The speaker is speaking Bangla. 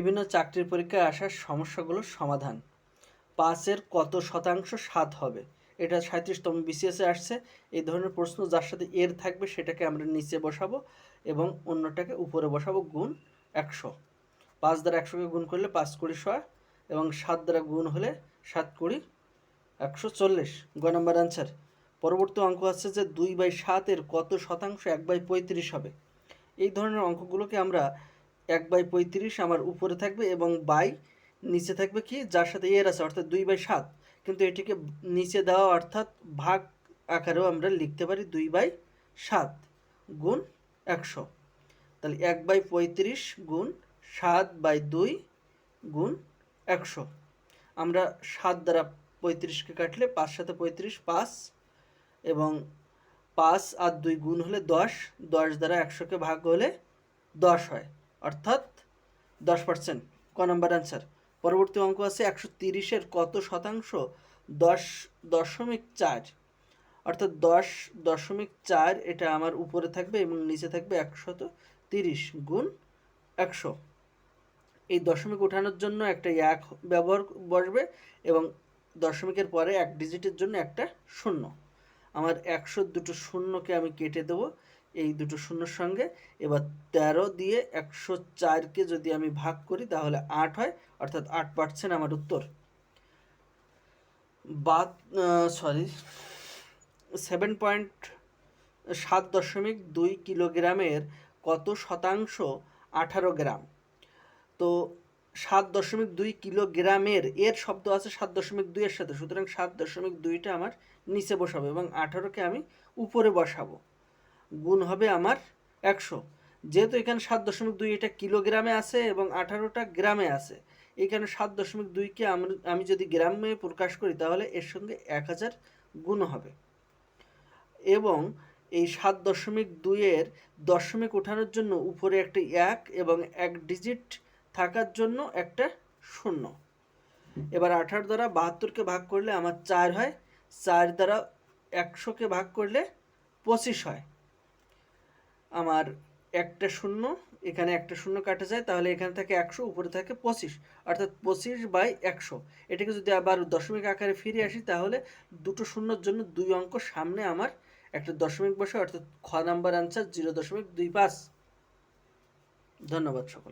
বিভিন্ন চাকরির পরীক্ষায় আসা সমস্যাগুলোর সমাধান। ৫-এর কত শতাংশ ৭ হবে? এটা ৩৭তম বিসিএসে আসছে। এই ধরনের প্রশ্ন যার সাথে এর থাকবে সেটাকে আমরা নিচে বসাবো এবং অন্যটাকে উপরে বসাবো গুণ ১০০। ৫ দ্বারা ১০০কে গুণ করলে ৫ কুড়ি ১০০ এবং ৭ দ্বারা গুণ হলে ৭ কুড়ি ১৪০। গ নম্বর অ্যান্সার। পরবর্তী অঙ্ক আছে যে ২/৭ এর কত শতাংশ ১/৩৫ হবে? এই ধরনের অঙ্কগুলোকে আমরা 1/35 আমার উপরে থাকবে এবং বাই নিচে থাকবে কি যার সাথে এর আছে অর্থাৎ 2/7, কিন্তু এটিকে নিচে দেওয়া অর্থাৎ ভাগ আকারেও আমরা লিখতে পারি 2/7 গুণ 100। তাহলে 1/35 গুণ 7/2 গুণ 100। আমরা 7 দ্বারা 35কে কাটলে 5 সাথে 35 5 এবং 5 আর 2 গুণ হলে 10, 10 দ্বারা 100কে ভাগ হলে 10 হয় অর্থাৎ 10%। ক নম্বর অ্যান্সার। পরবর্তী অঙ্ক আছে 130-এর কত শতাংশ 10.4, অর্থাৎ 10.4 এটা আমার উপরে থাকবে এবং নিচে থাকবে 130 গুণ 100। এই দশমিক ওঠানোর জন্য একটা এক ব্যবহার বসবে এবং দশমিকের পরে এক ডিজিটের জন্য একটা শূন্য। আমার 100 দুটো শূন্যকে আমি কেটে দেবো এই দুটো শূন্যর সঙ্গে। এবার 13 দিয়ে 104কে যদি আমি ভাগ করি তাহলে 8 হয় অর্থাৎ 8% আমার উত্তর। 7.2 কিলোগ্রামের কত শতাংশ 18 গ্রাম? তো 7.2 কিলোগ্রামের এর শব্দ আছে 7.2 এর সাথে, সুতরাং 7.2টা আমার নিচে বসাবো এবং 18কে আমি উপরে বসাবো। গুণ হবে আমার 100। যেহেতু এখানে 7.2 এটা কিলোগ্রামে আছে এবং 18টা গ্রামে আছে, এখানে 7.2কে আমি যদি গ্রামে প্রকাশ করি তাহলে এর সঙ্গে 1000 গুণ হবে এবং এই 7.2 এর দশমিক ওঠানোর জন্য উপরে একটা 1 এবং এক ডিজিট থাকার জন্য একটা শূন্য। এবার 18 দ্বারা 72কে ভাগ করলে আমার 4 হয়, 4 দ্বারা 100কে ভাগ করলে 25 হয়। আমার একটা শূন্য, এখানে একটা শূন্য কাটা যায় তাহলে এখানে থাকে 100, উপরে থাকে 25 অর্থাৎ 25/100। এটাকে যদি আবার দশমিক আকারে ফিরে আসি তাহলে দুটো শূন্যর জন্য দুই অঙ্ক সামনে আমার একটা দশমিক বসে অর্থাৎ খ নাম্বার অ্যান্সার 0.25। ধন্যবাদ সকল।